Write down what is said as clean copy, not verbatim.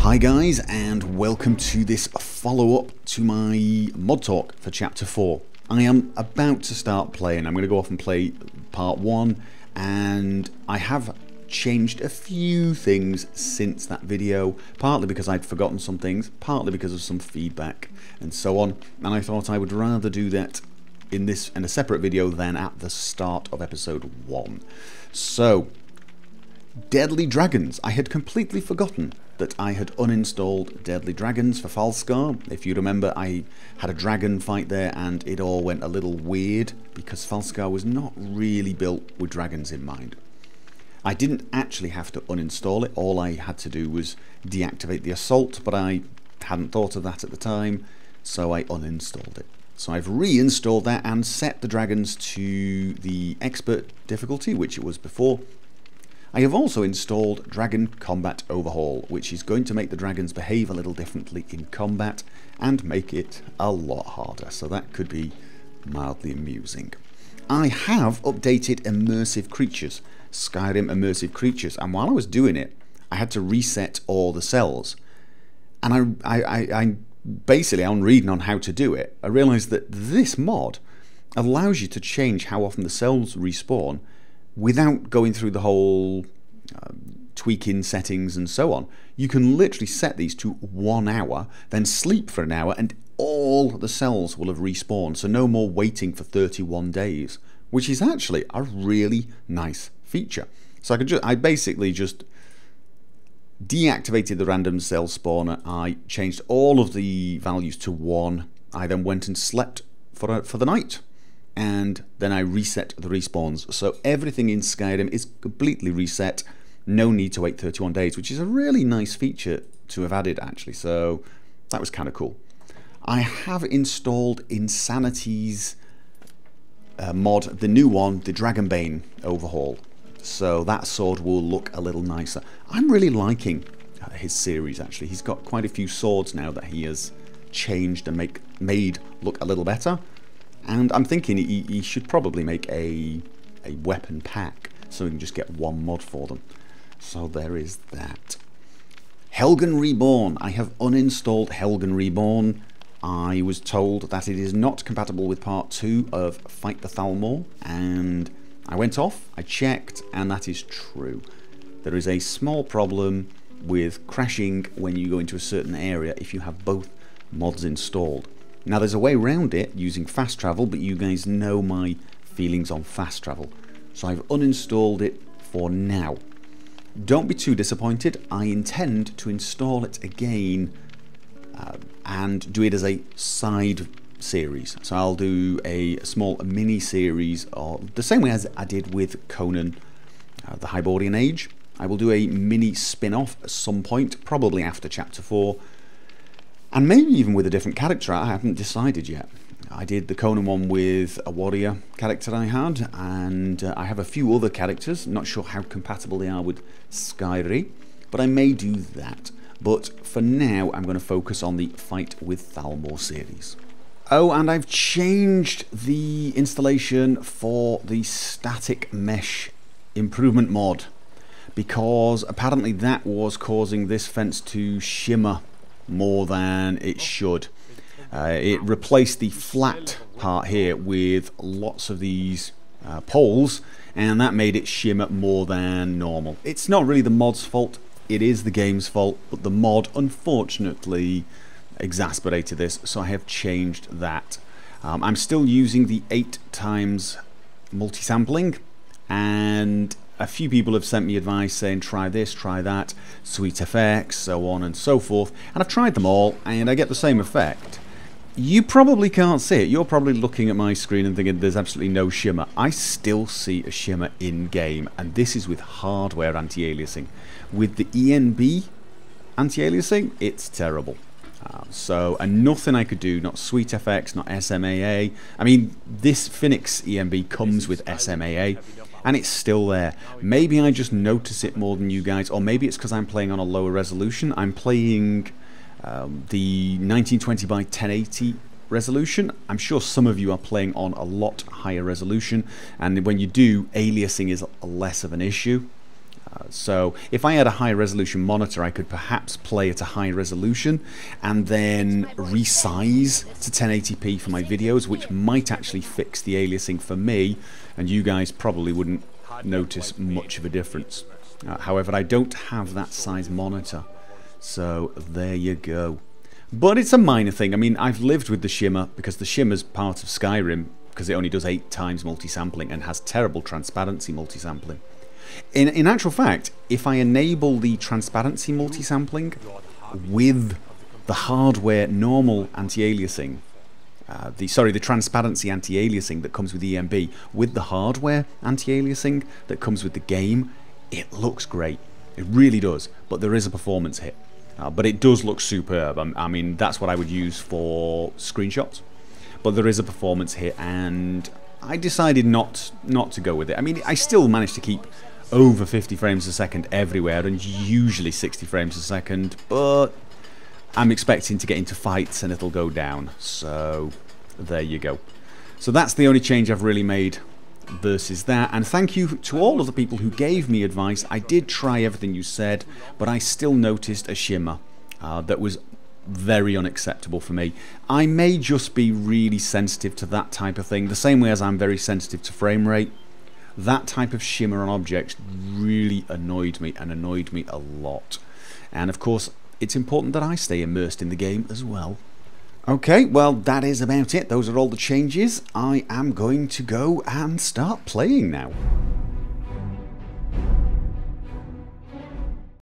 Hi guys, and welcome to this follow-up to my mod talk for chapter 4. I am about to start playing. I'm going to go off and play part 1, and I have changed a few things since that video, partly because I'd forgotten some things, partly because of some feedback and so on, and I thought I would rather do that in a separate video than at the start of episode 1. So, Deadly Dragons. I had completely forgotten that I had uninstalled Deadly Dragons for Falskaar. If you remember, I had a dragon fight there and it all went a little weird because Falskaar was not really built with dragons in mind. I didn't actually have to uninstall it. All I had to do was deactivate the assault, but I hadn't thought of that at the time, so I uninstalled it. So I've reinstalled that and set the dragons to the expert difficulty, which it was before. I have also installed Dragon Combat Overhaul, which is going to make the dragons behave a little differently in combat and make it a lot harder, so that could be mildly amusing. I have updated Immersive Creatures, Skyrim Immersive Creatures, and while I was doing it, I had to reset all the cells. And I basically, on reading on how to do it, I realised that this mod allows you to change how often the cells respawn without going through the whole tweaking settings and so on. You can literally set these to 1 hour, then sleep for an hour, and all the cells will have respawned, so no more waiting for 31 days, which is actually a really nice feature. So I basically just deactivated the random cell spawner, I changed all of the values to 1, I then went and slept for the night, and then I reset the respawns. So everything in Skyrim is completely reset, no need to wait 31 days, which is a really nice feature to have added actually, so that was kind of cool. I have installed Insanity's mod, the new one, the Dragonbane Overhaul, so that sword will look a little nicer. I'm really liking his series actually. He's got quite a few swords now that he has changed and made look a little better. And I'm thinking he should probably make a weapon pack so we can just get one mod for them. So there is that. Helgen Reborn. I have uninstalled Helgen Reborn. I was told that it is not compatible with part 2 of Fight the Thalmor, and I went off, I checked, and that is true. There is a small problem with crashing when you go into a certain area if you have both mods installed. Now there's a way around it using fast travel, but you guys know my feelings on fast travel, so I've uninstalled it for now. Don't be too disappointed, I intend to install it again and do it as a side series. So I'll do a small mini series, the same way as I did with Conan, the Hyborian Age. I will do a mini spin-off at some point, probably after chapter 4. And maybe even with a different character, I haven't decided yet. I did the Conan one with a warrior character I had, and I have a few other characters, not sure how compatible they are with SkyRe, but I may do that. But for now, I'm going to focus on the Fight with Thalmor series. Oh, and I've changed the installation for the static mesh improvement mod, because apparently that was causing this fence to shimmer more than it should. It replaced the flat part here with lots of these poles, and that made it shimmer more than normal. It's not really the mod's fault, it is the game's fault, but the mod unfortunately exasperated this, so I have changed that. I'm still using the 8x multi-sampling, and a few people have sent me advice saying try this, try that, sweet effects, so on and so forth, and I've tried them all and I get the same effect. You probably can't see it, you're probably looking at my screen and thinking there's absolutely no shimmer. I still see a shimmer in game, and this is with hardware anti-aliasing. With the ENB anti-aliasing, it's terrible. And nothing I could do, not Sweet FX, not SMAA. I mean, this Phoenix ENB comes with SMAA, and it's still there. Maybe I just notice it more than you guys, or maybe it's because I'm playing on a lower resolution. I'm playing the 1920 by 1080 resolution. I'm sure some of you are playing on a lot higher resolution, and when you do, aliasing is less of an issue. So if I had a high resolution monitor, I could perhaps play at a high resolution and then resize to 1080p for my videos, which might actually fix the aliasing for me, and you guys probably wouldn't notice much of a difference. However, I don't have that size monitor, so there you go. But it's a minor thing. I mean, I've lived with the shimmer because the shimmer's part of Skyrim, because it only does 8 times multi-sampling and has terrible transparency multi-sampling. In actual fact, if I enable the transparency multi-sampling with the hardware normal anti-aliasing, the transparency anti-aliasing that comes with EMB, with the hardware anti-aliasing that comes with the game, it looks great. It really does. But there is a performance hit. But it does look superb. I mean, that's what I would use for screenshots. But there is a performance hit, and I decided not to go with it. I mean, I still managed to keep over 50 frames a second everywhere, and usually 60 frames a second, but I'm expecting to get into fights and it'll go down. So there you go. So that's the only change I've really made versus that, and thank you to all of the people who gave me advice. I did try everything you said, but I still noticed a shimmer that was very unacceptable for me. I may just be really sensitive to that type of thing, the same way as I'm very sensitive to frame rate. That type of shimmer on objects really annoyed me, and annoyed me a lot. And of course, it's important that I stay immersed in the game as well. Okay, well, that is about it. Those are all the changes. I am going to go and start playing now.